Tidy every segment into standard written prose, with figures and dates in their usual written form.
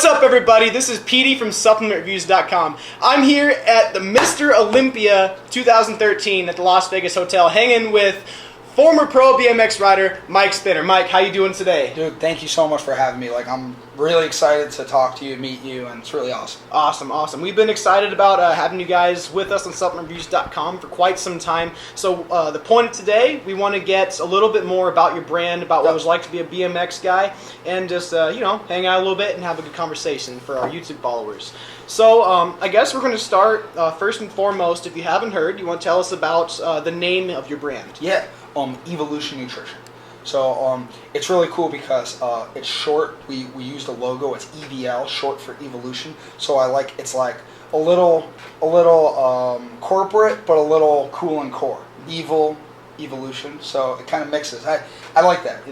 up, everybody? This is Petey from SupplementReviews.com. I'm here at the Mr. Olympia 2013 at the Las Vegas Hotel, hanging with former pro BMX rider Mike Spinner. Mike, how you doing today? Dude, thank you so much for having me. I'm really excited to talk to you, meet you, and it's really awesome. Awesome. We've been excited about having you guys with us on SupplementReviews.com for quite some time. So the point of today, we want to get a little bit more about your brand, about what it was like to be a BMX guy, and just hang out a little bit and have a good conversation for our YouTube followers. So I guess we're going to start first and foremost. If you haven't heard, you want to tell us about the name of your brand? Yeah, EVLution Nutrition. So it's really cool because it's short. We used a logo. It's EVL, short for evolution. So it's like a little corporate, but a little cool and core. Evolution. So it kind of mixes. I like that.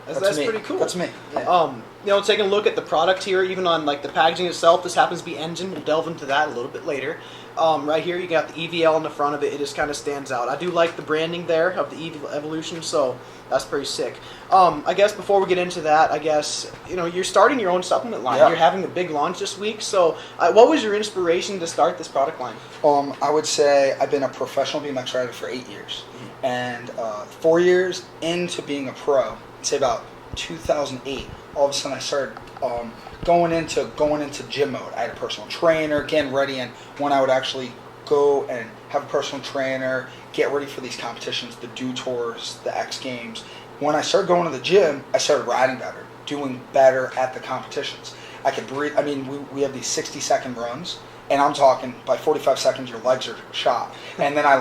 That's me. Pretty cool. That's me. Yeah. Taking a look at the product here, even on the packaging itself, this happens to be Engine. We'll delve into that a little bit later. Right here, you got the EVL on the front of it. It just kind of stands out. I do like the branding there of the EVLution, so that's pretty sick. I guess before we get into that, you're starting your own supplement line. Yeah. You're having a big launch this week. So what was your inspiration to start this product line? I would say I've been a professional BMX rider for 8 years, and 4 years into being a pro, I'd say about 2008, all of a sudden I started going into gym mode. I had a personal trainer, getting ready, and when I would actually go and have a personal trainer, get ready for these competitions, the Dew Tours, the X Games. When I started going to the gym, I started riding better, doing better at the competitions. I could breathe. I mean, we have these 60-second runs, and I'm talking by 45 seconds your legs are shot. And then I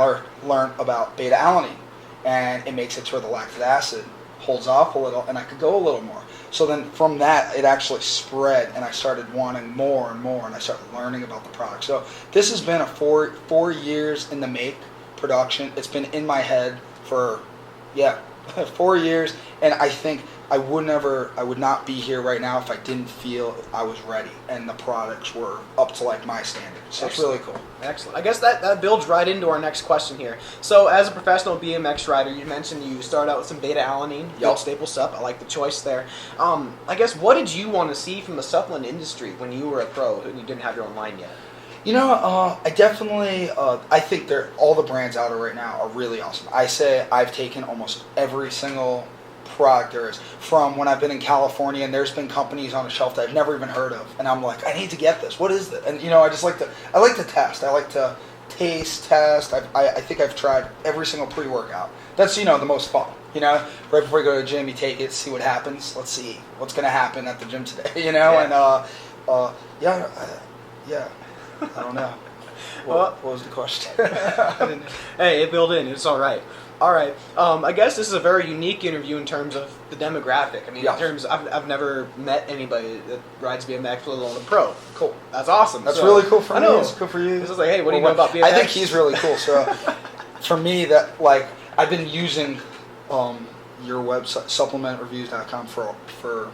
learned about beta-alanine, and it makes it to where the lactic acid holds off a little, and I could go a little more. So then from that, it actually spread, and I started wanting more and more, and I started learning about the product. So this has been a four years in the make production. It's been in my head for 4 years, and I think I would not be here right now if I didn't feel I was ready and the products were up to my standards. So it's really cool. Excellent. I guess that builds right into our next question here. So as a professional BMX rider, you mentioned you started out with some beta-alanine, good staple sup. I like the choice there. I guess what did you want to see from the supplement industry when you were a pro and you didn't have your own line yet? I definitely, I think all the brands out there right now are really awesome. I say I've taken almost every single product there is, from when I've been in California, and there's been companies on the shelf that I've never even heard of, and I'm like, I need to get this. What is this? And I like to test. I like to test. I think I've tried every single pre-workout. That's the most fun. Right before you go to the gym, you take it, see what happens. Let's see what's gonna happen at the gym today. Yeah. I don't know. What was the question? Hey, it built in. It's all right. All right. I guess this is a very unique interview in terms of the demographic. I mean, in terms, I've never met anybody that rides BMX, let alone a pro. Cool. That's awesome. That's really cool for me. I know. It's cool for you. It's just hey, what do you know about BMX? I think he's really cool. So, for me, I've been using your website, SupplementReviews.com for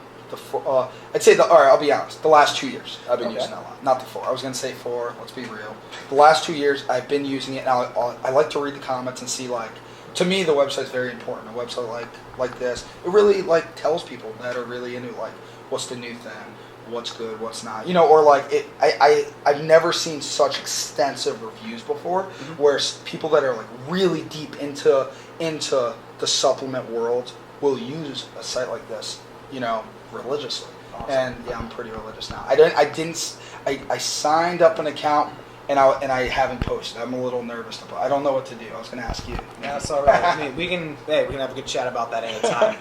I'd say I'll be honest, the last 2 years I've been using that a lot. Not the 4. I was going to say 4. Let's be real. The last 2 years I've been using it, and I like to read the comments and see to me, the website's very important. A website like this, it really tells people that are really into what's the new thing, what's good, what's not. I've never seen such extensive reviews before, where people that are really deep into the supplement world will use a site like this, religiously. Awesome. And I'm pretty religious now. I signed up an account. And I haven't posted. I'm a little nervous to post. I don't know what to do. I was going to ask you. Yeah, that's all right. I mean, we can have a good chat about that anytime.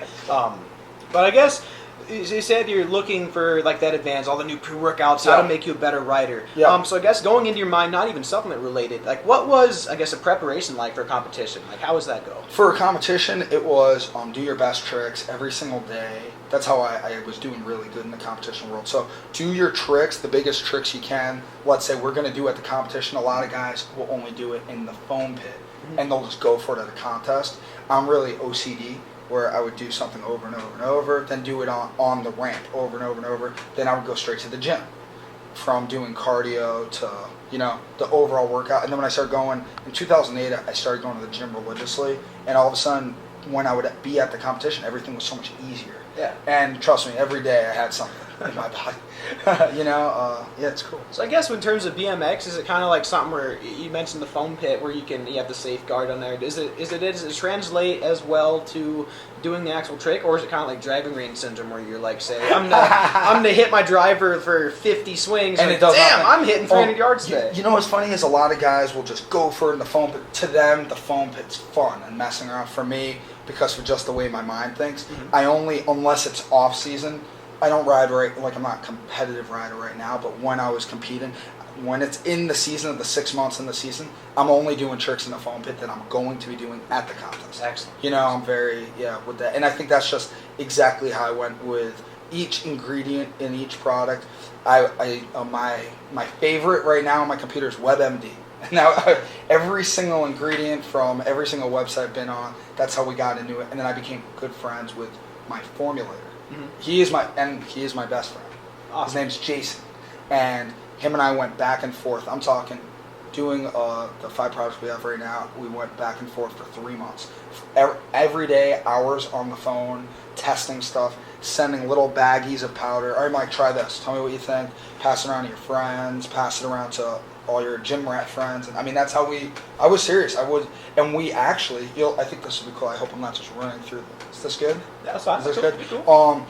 But I guess you said you're looking for that advance, all the new pre-workouts, how to make you a better rider. Yeah. So I guess going into your mind, not even supplement related, what was a preparation like for a competition? How does that go? For a competition, it was do your best tricks every single day. That's how I was doing really good in the competition world. So do your tricks, the biggest tricks you can. Let's say we're going to do at the competition. A lot of guys will only do it in the foam pit, and they'll just go for it at a contest. I'm really OCD, where I would do something over and over and over, then do it on the ramp over and over and over. Then I would go straight to the gym, from doing cardio to the overall workout. And then when I started going in 2008, I started going to the gym religiously, and all of a sudden, when I would be at the competition, everything was so much easier. Yeah. And trust me, every day I had something. in my body. Yeah, it's cool. So I guess in terms of BMX, is it kind of like something where you mentioned the foam pit where you have the safeguard on there? Does it translate as well to doing the actual trick, or is it kind of like driving range syndrome where you're like, say, I'm gonna hit my driver for 50 swings, and like, it does damn, nothing. I'm hitting 300 yards today. You know what's funny is a lot of guys will just go for it in the foam pit. To them, the foam pit's fun and messing around. For me, because of just the way my mind thinks, I only, unless it's off season, I don't ride I'm not a competitive rider right now, but when I was competing, when it's in the season of the 6 months in the season, I'm only doing tricks in the foam pit that I'm going to be doing at the contest. Excellent. I'm very, with that. And I think that's just exactly how I went with each ingredient in each product. My favorite right now on my computer is WebMD. Now, every single ingredient from every single website I've been on, that's how we got into it. And then I became good friends with my formulator. He is my best friend. Awesome. His name's Jason. And him and I went back and forth. I'm talking, doing the 5 products we have right now, we went back and forth for 3 months. Every day, hours on the phone, testing stuff, sending little baggies of powder. All right, Mike, try this. Tell me what you think. Pass it around to your friends. Pass it around to all your gym rat friends. And I mean, that's how I was serious. And we actually, I think this will be cool. I hope I'm not just running through this. Is this good? That's fine. Is this good? Cool.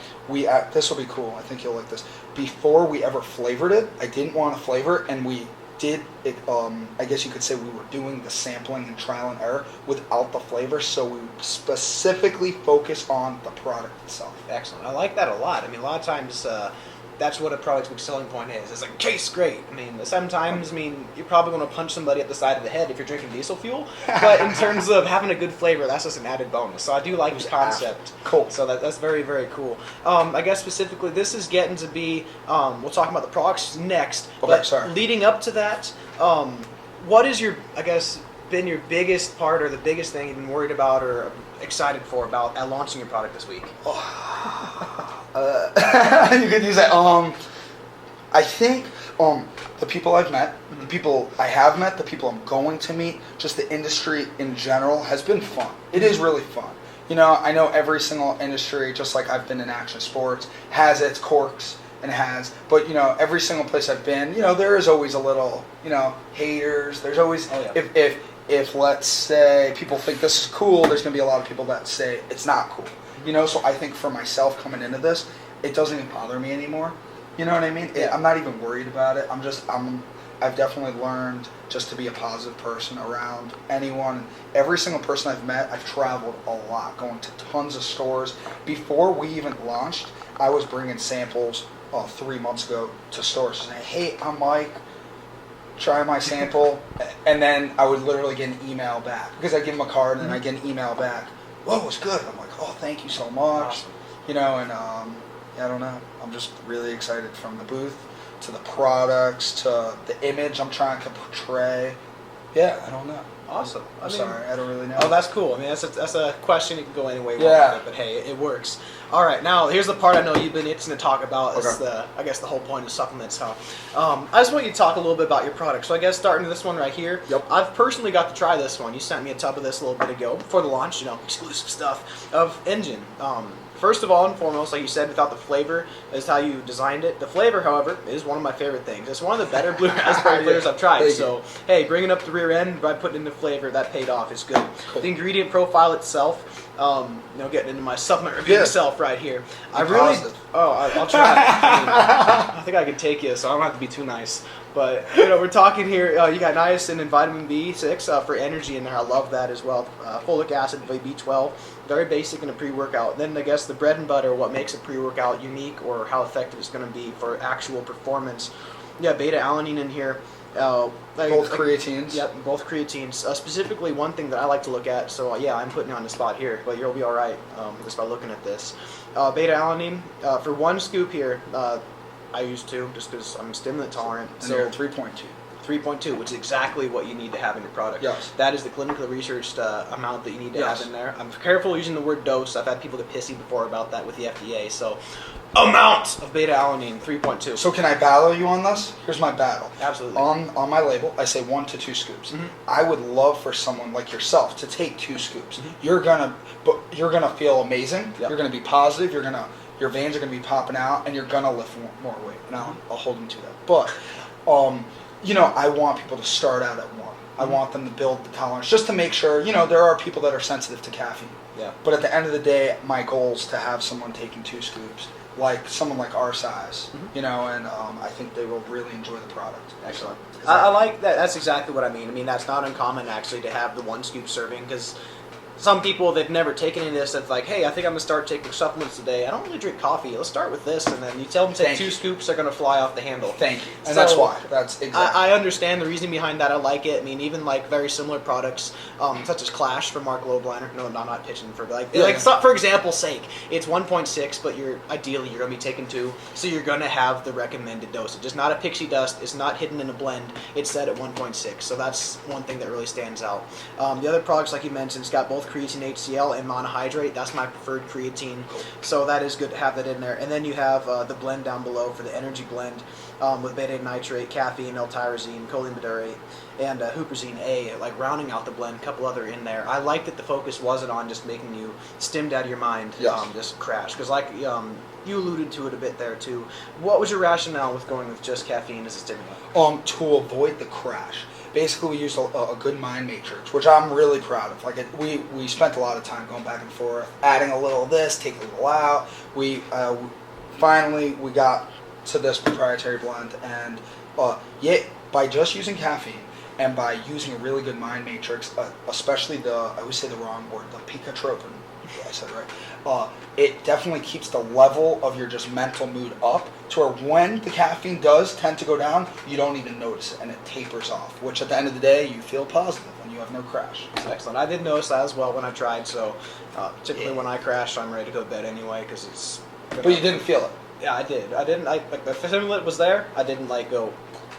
This will be cool. I think you'll like this. Before we ever flavored it, I didn't want to flavor it, and we did it. I guess you could say we were doing the sampling and trial and error without the flavor, so we specifically focus on the product itself. Excellent. I like that a lot. I mean, a lot of times that's what a product's big selling point is. It's like, tastes great. I mean, sometimes, you're probably going to punch somebody at the side of the head if you're drinking diesel fuel. But in terms of having a good flavor, that's just an added bonus. So I do like the concept. Cool. So that's very, very cool. I guess specifically, this is getting to be, we'll talk about the products next. Okay, but sorry. Leading up to that, what is been your biggest part or the biggest thing you've been worried about or excited for about launching your product this week? You could use that. I think the people I've met, the people I have met, the people I'm going to meet, just the industry in general has been fun. It is really fun. I know every single industry, just like I've been in action sports, has its quirks and but every single place I've been, there is always a little, haters. There's always, if let's say people think this is cool, there's going to be a lot of people that say it's not cool. So I think for myself coming into this, it doesn't even bother me anymore. You know what I mean? I'm not even worried about it. I've definitely learned just to be a positive person around anyone. Every single person I've met, I've traveled a lot, going to tons of stores. Before we even launched, I was bringing samples 3 months ago to stores saying, hey, I'm Mike, try my sample. And then I would literally get an email back because I give them a card and then I get an email back. Whoa, it's good. I'm like, oh, thank you so much. Awesome. I don't know. I'm just really excited from the booth to the products to the image I'm trying to portray. Yeah, I don't know. Awesome. I'm sorry, I don't really know. Oh, that's cool. I mean, that's a question you can go any way with Yeah. it, but hey, it works. All right, now here's the part I know you've been itching to talk about. Okay. Is the whole point of supplements. I just want you to talk a little bit about your product. So I guess starting with this one right here. Yep. I've personally got to try this one. You sent me a tub of this a little bit ago before the launch. Exclusive stuff of Engine. First of all and foremost, like you said, without the flavor is how you designed it. The flavor, however, is one of my favorite things. It's one of the better blue raspberry flavors I've tried. So, hey, bringing up the rear end by putting in the flavor, that paid off. It's good. Cool. The ingredient profile itself, getting into my supplement review itself right here. I'll try. I think I can take you, so I don't have to be too nice. But, we're talking here, you got niacin and vitamin B6 for energy in there. I love that as well. Folic acid, B12, very basic in a pre-workout. Then I guess the bread and butter, what makes a pre-workout unique or how effective it's going to be for actual performance. Yeah, beta-alanine in here. Both creatines. Yep, both creatines. Specifically, one thing that I like to look at, so yeah, I'm putting you on the spot here, but you'll be all right just by looking at this. Beta-alanine, for 1 scoop here, I use 2 just because I'm stimulant tolerant. And so they're 3.2. 3.2, which is exactly what you need to have in your product. Yes. That is the clinically researched amount that you need to Yes. have in there. I'm careful using the word dose. I've had people get pissy before about that with the FDA. So, amount of beta-alanine, 3.2. So can I battle you on this? Here's my battle. Absolutely. On my label, I say 1 to 2 scoops. Mhm. I would love for someone like yourself to take 2 scoops. Mhm. You're gonna feel amazing. Yep. You're gonna be positive. You're gonna your veins are going to be popping out, and you're going to lift more weight. And I'll hold them to that. But, I want people to start out at 1. I want them to build the tolerance just to make sure, there are people that are sensitive to caffeine. Yeah. But at the end of the day, my goal is to have someone taking 2 scoops, like someone like our size, and I think they will really enjoy the product. Excellent. I like that. That's exactly what I mean. I mean, that's not uncommon actually to have the 1 scoop serving, because some people, they've never taken any of this. It's like, hey, I think I'm going to start taking supplements today. I don't really drink coffee. Let's start with this. And then you tell them to take 2 scoops, they're going to fly off the handle. Thank you. And that's why. That's exactly. I understand the reasoning behind that. I like it. I mean, even like very similar products, such as Clash from Mark Lobliner. No, I'm not pitching for for example's sake, it's 1.6, but ideally you're going to be taking 2, so you're going to have the recommended dosage. It's not a pixie dust. It's not hidden in a blend. It's set at 1.6. So that's one thing that really stands out. The other products, like you mentioned, it's got both creatine HCl and monohydrate. That's my preferred creatine, so that is good to have that in there. And then you have the blend down below for the energy blend with beta nitrate, caffeine, L-tyrosine, choline biturate, and huperzine A, like rounding out the blend. A couple other in there. I like that the focus wasn't on just making you stimmed out of your mind, just crash. Because like you alluded to it a bit there too. What was your rationale with going with just caffeine as a stimulant? To avoid the crash. Basically, we used a good mind matrix, which I'm really proud of. Like we spent a lot of time going back and forth, adding a little of this, taking a little out. We finally got to this proprietary blend, and by just using caffeine and by using a really good mind matrix, especially I always say the wrong word, the picatropin. Yeah, I said it right. It definitely keeps the level of your just mental mood up to where when the caffeine does tend to go down, you don't even notice it, and it tapers off, which at the end of the day, you feel positive and you have no crash. That's excellent. I did notice that as well when I tried, so typically when I crash, I'm ready to go to bed anyway, because it's... But you didn't feel it? Yeah, I did. I didn't, like, the stimulant was there, I didn't, fall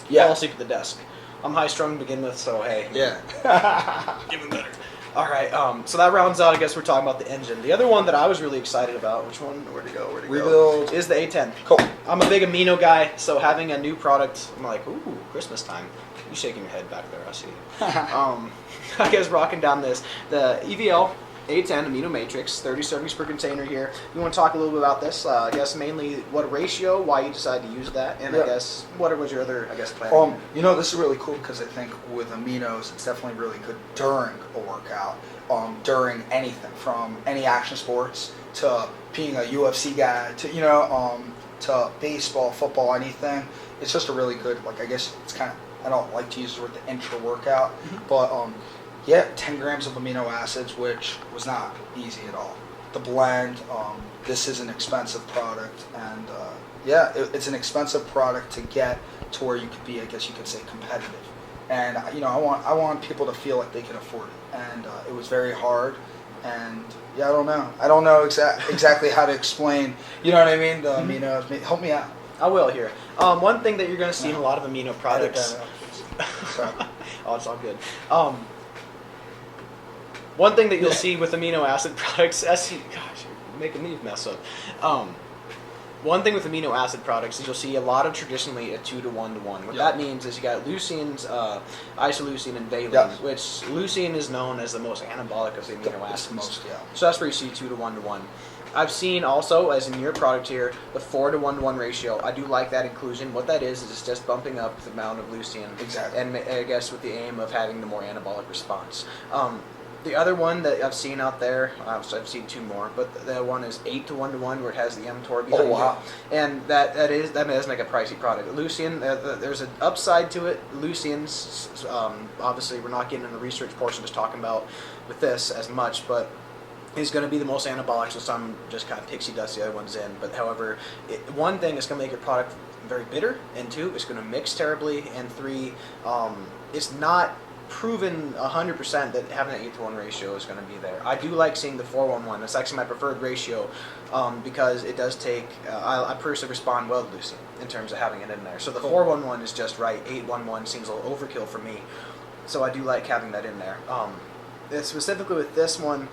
asleep at the desk. I'm high-strung to begin with, so hey. Yeah. Even better. All right, so that rounds out, I guess we're talking about the engine. The other one that I was really excited about, which one, where'd it go, re-bld. Is the A10. Cool. I'm a big amino guy, so having a new product, I'm like, ooh, Christmas time. You shaking your head back there, I see. I guess rocking down the EVL A10 amino matrix, 30 servings per container here. You want to talk a little bit about this? I guess mainly what ratio, why you decided to use that, and I guess what was your other, plan? This is really cool because I think with aminos, it's definitely really good during a workout, during anything from any action sports to being a UFC guy to baseball, football, anything. It's just a really good, I guess it's kind of, I don't like to use the word the intra-workout, but 10 grams of amino acids, which was not easy at all. The blend, this is an expensive product, and it's an expensive product to get to where you could be, I guess you could say, competitive. And I want people to feel like they can afford it, and it was very hard. And I don't know exactly how to explain. You know what I mean? The aminos. Help me out. I will here. One thing that you're going to see in a lot of amino products. Oh, it's all good. One thing that you'll see with amino acid products, gosh, you're making me mess up. One thing with amino acid products is you'll see a lot of traditionally a 2 to 1 to 1. What that means is you got leucines, isoleucine, and valine, which leucine is known as the most anabolic of the amino acids. So that's where you see 2 to 1 to 1. I've seen also, as in your product here, the 4 to 1 to 1 ratio. I do like that inclusion. What that is it's just bumping up the amount of leucine. Exactly. And I guess with the aim of having the more anabolic response. The other one that I've seen out there, I've seen 2 more, but the one is 8 to 1 to 1, where it has the mTOR behind it. And that does make a pricey product. Leucine, there's an upside to it. Leucines, obviously, we're not getting in the research portion, just talking about with this as much, but is going to be the most anabolic, so some just kind of pixie dust the other ones in. But however, one thing is going to make your product very bitter, and 2, it's going to mix terribly, and 3, it's not proven 100% that having an 8 to 1 ratio is going to be there. I do like seeing the 4-1-1. That's actually my preferred ratio because it does take, I personally respond well to leucine in terms of having it in there. So the 4-1-1 is just right. 8-1-1 seems a little overkill for me. So I do like having that in there. specifically with this one,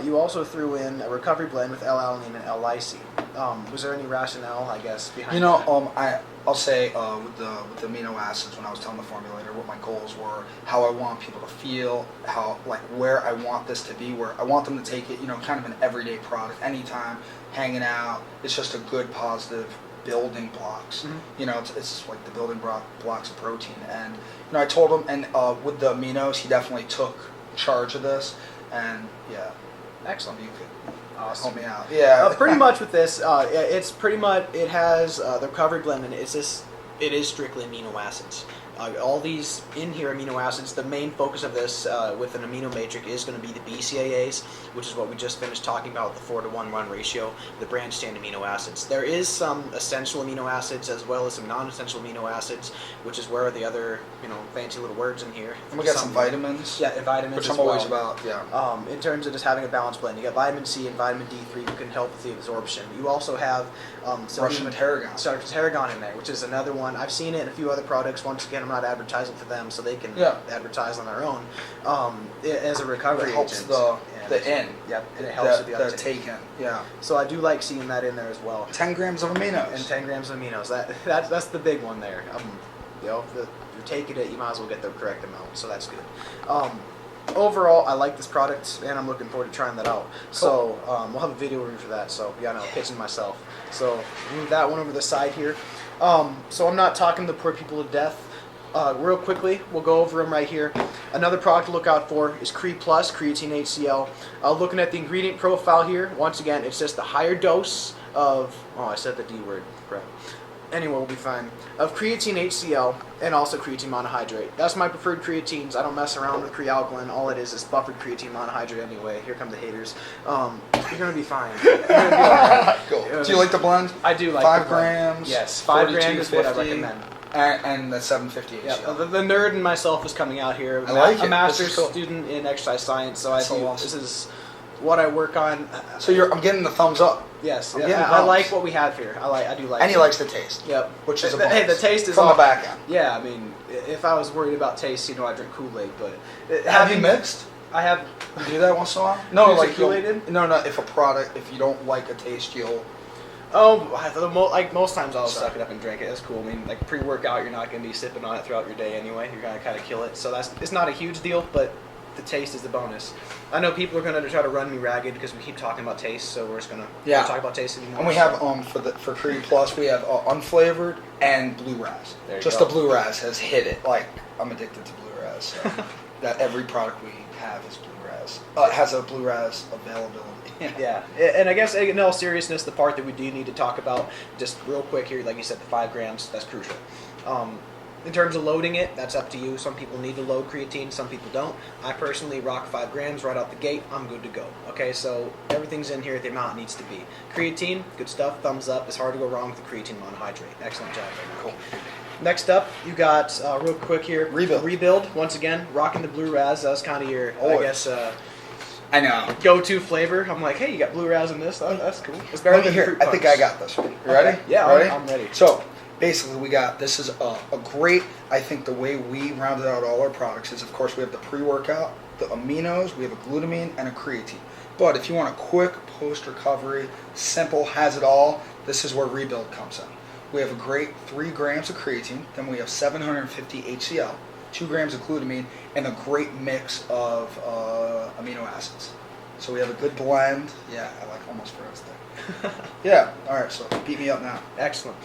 you also threw in a recovery blend with L-alanine and L-lysine. Was there any rationale, I guess, behind that? I'll say with the amino acids, when I was telling the formulator what my goals were, how I want people to feel, how like where I want this to be, where I want them to take it, kind of an everyday product, anytime, hanging out. It's just a good, positive building blocks. Mm-hmm. It's like the building blocks of protein. And I told him, and with the aminos, he definitely took charge of this. And yeah, excellent. You could awesome. help me out. Yeah, pretty much with this, it's pretty much, it has the recovery blend, and it is strictly amino acids. All these in here amino acids, the main focus of this with an amino matrix is going to be the BCAAs, which is what we just finished talking about, the 4-to-1 run ratio, the branched chain amino acids. There is some essential amino acids as well as some non-essential amino acids, which is where the other, fancy little words in here. And we got some vitamins. Yeah, vitamins which as I'm always well. about, yeah. In terms of just having a balanced blend, you got vitamin C and vitamin D3 who can help with the absorption. You also have Russian tarragon. Tarragon in there, which is another one. I've seen it in a few other products. Once again, I'm not advertising for them, so they can advertise on their own. As a recovery it helps agent. the in. Yep, and it helps with the the uptake. take in. Yeah. So I do like seeing that in there as well. 10 grams of aminos. And 10 grams of aminos. That's the big one there. If you're taking it, you might as well get the correct amount. So that's good. Overall, I like this product, and I'm looking forward to trying that out. So we'll have a video review for that. So yeah, I'm pitching myself. So move that one over the side here. So I'm not talking the poor people to death. Real quickly, we'll go over them right here. Another product to look out for is Cre Plus, creatine HCl. Looking at the ingredient profile here, once again, it's just a higher dose of, I said the D word, crap. Anyway, we'll be fine. Of creatine HCl and also creatine monohydrate. That's my preferred creatines. I don't mess around with Crealkaline. All it is buffered creatine monohydrate anyway. Here come the haters. You're going to be fine. You're gonna be all right. Cool. Do you like the blend? I do like 5 the blend. grams? Yes, 5 grams is what I 50. recommend. And the 750 HCl. Yeah, the nerd in myself is coming out here. I like a it. master's Cool. student in exercise science, so So awesome. this is what I work on. So I'm getting the thumbs up. Yes, I'm yeah, getting I thumbs. like what we have here. I do like. And he it. likes the taste. Yep. Which is a Hey, the bonus. taste is from all, the back end. Yeah, I mean, if I was worried about taste, I drink Kool-Aid, but Have you mixed? I have. You do that once in a while? No, Use like it Kool-Aided? No. If you don't like a taste, you'll. Like most times I'll suck it up and drink it. That's cool. I mean, like pre-workout, you're not going to be sipping on it throughout your day anyway. You're going to kind of kill it. So it's not a huge deal, but the taste is the bonus. I know people are going to try to run me ragged because we keep talking about taste, so we're just going to talk about taste anymore. And we have for Cre Plus, we have unflavored and blue raz. Just the blue raz has hit it. Like I'm addicted to blue raz. So that every product we have is blue raz. Has a blue raz availability. Yeah, and I guess in all seriousness, the part that we do need to talk about, just real quick here, like you said, the 5 grams, that's crucial. In terms of loading it, that's up to you. Some people need to load creatine, some people don't. I personally rock 5 grams right out the gate. I'm good to go. Okay, so everything's in here at the amount it needs to be. Creatine, good stuff, thumbs up. It's hard to go wrong with the creatine monohydrate. Excellent job. Cool. Next up, you got, real quick here, re-bld. Once again, rocking the blue raz. That was kind of your, I guess, I know. go-to flavor. I'm like, hey, you got blue raz in this? Oh, that's cool. It's better than here. fruit I think punch. I got this one. You ready? Yeah, ready? I'm ready. So basically, this is a great. I think the way we rounded out all our products is, of course, we have the pre-workout, the aminos, we have a glutamine, and a creatine. But if you want a quick post-recovery, simple, has it all, this is where re-bld comes in. We have a great 3 grams of creatine, then we have 750 HCl, 2 grams of glutamine, and a great mix of amino acids. So we have a good blend. Yeah, I like almost for us there. Yeah, all right, so beat me up now. Excellent.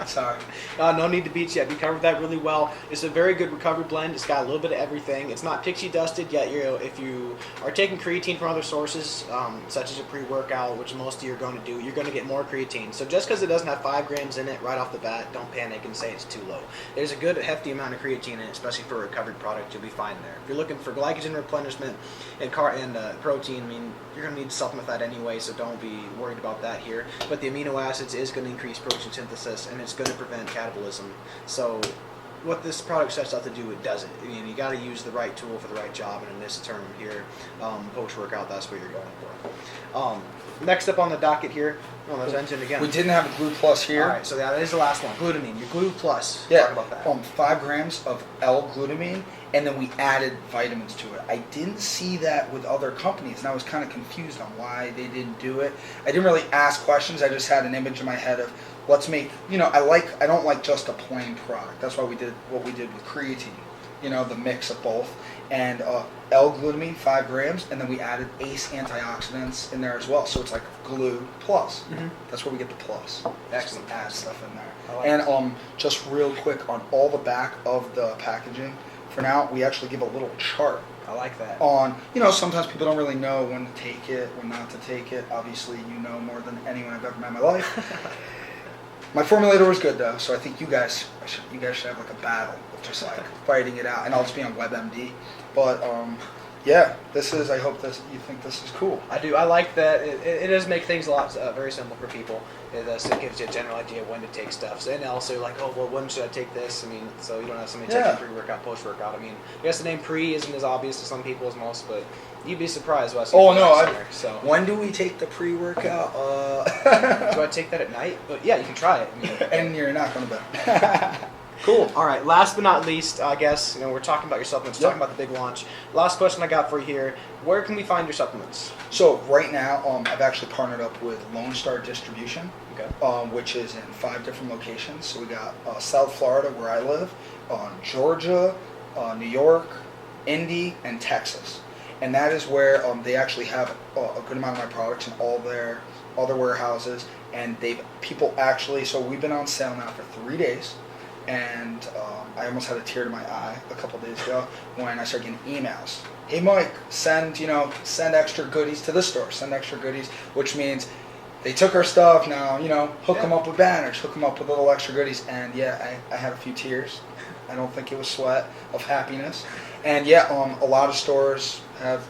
Sorry. No need to beat you up. You covered that really well. It's a very good recovery blend. It's got a little bit of everything. It's not pixie dusted yet. If you are taking creatine from other sources, such as a pre-workout, which most of you are going to do, you're going to get more creatine. So just because it doesn't have 5 grams in it right off the bat, don't panic and say it's too low. There's a good hefty amount of creatine in it, especially for a recovered product. You'll be fine there. If you're looking for glycogen replenishment and protein, I mean, you're going to need to supplement that anyway, so don't be worried about that here. But the amino acids is going to increase protein synthesis, and it's going to prevent catabolism. So what this product sets out to do, it does it. I mean, you got to use the right tool for the right job, and in this term here, post-workout, that's what you're going for. Next up on the docket here, let's mention again. We didn't have a Glue Plus here. All right, so that is the last one. Glutamine, your Glue Plus. Yeah, Talk about that. 5 grams of L-glutamine, and then we added vitamins to it. I didn't see that with other companies, and I was kind of confused on why they didn't do it. I didn't really ask questions. I just had an image in my head of, let's make, I don't like just a plain product. That's why we did what we did with creatine, the mix of both. And L-glutamine, 5 grams, and then we added ACE antioxidants in there as well. So it's like Glue Plus. Mm-hmm. That's where we get the plus. Excellent. Add stuff in there. And just real quick, on all the back of the packaging, for now, we actually give a little chart. I like that. On, sometimes people don't really know when to take it, when not to take it. Obviously, you know more than anyone I've ever met in my life. My formulator was good though, so I think you guys should have like a battle of just like fighting it out, and I'll just be on WebMD. But yeah, I hope you think this is cool. I do. I like that. It does make things a lot very simple for people. It gives you a general idea of when to take stuff. And also like, oh, well, when should I take this? I mean, so you don't have somebody taking pre-workout, post-workout. I mean, I guess the name pre isn't as obvious to some people as most, but you'd be surprised by some so. When do we take the pre-workout? Do I take that at night? But yeah, you can try it. I mean, and you're not going to bet. Cool. All right. Last but not least, I guess we're talking about your supplements, talking about the big launch. Last question I got for you here: where can we find your supplements? So right now, I've actually partnered up with Lone Star Distribution, which is in 5 different locations. So we got South Florida, where I live, Georgia, New York, Indy, and Texas. And that is where they actually have a good amount of my products in all their warehouses. And so we've been on sale now for 3 days. And I almost had a tear to my eye a couple days ago when I started getting emails. Hey Mike, send extra goodies to the store. Send extra goodies, which means they took our stuff now. Hook them up with banners, hook them up with little extra goodies. And yeah, I had a few tears. I don't think it was sweat of happiness. And yeah, a lot of stores have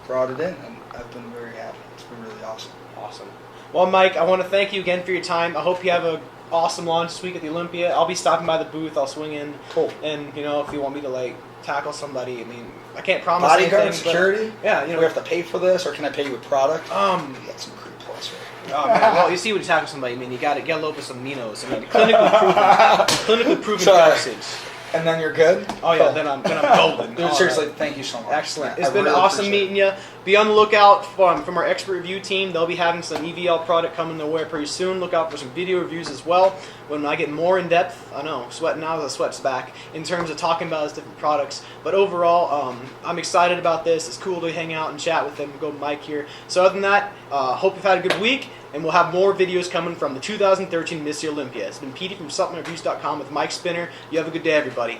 brought it in, and I've been very happy. It's been really awesome. Awesome. Well, Mike, I want to thank you again for your time. I hope you have a awesome launch this week at the Olympia. I'll be stopping by the booth. I'll swing in. Cool. And if you want me to tackle somebody, I mean, I can't promise bodyguard anything. Security. Yeah, we have to pay for this, or can I pay you with product? You got some Cre Plus. Right? Oh man, well you see when you tackle somebody, I mean, you got to get a load of some aminos. I mean, clinically proven dosage. And then you're good? Oh yeah, then I'm golden. Dude, seriously, thank you so much. Excellent. It's been really awesome meeting you. Be on the lookout from our expert review team. They'll be having some EVL product coming their way pretty soon. Look out for some video reviews as well. When I get more in depth, I know, sweating now, the sweat's back, in terms of talking about those different products. But overall, I'm excited about this. It's cool to hang out and chat with them. Go Mike here. So other than that, hope you've had a good week. And we'll have more videos coming from the 2013 Miss Olympia. It's been Petey from SupplementReviews.com with Mike Spinner. You have a good day, everybody.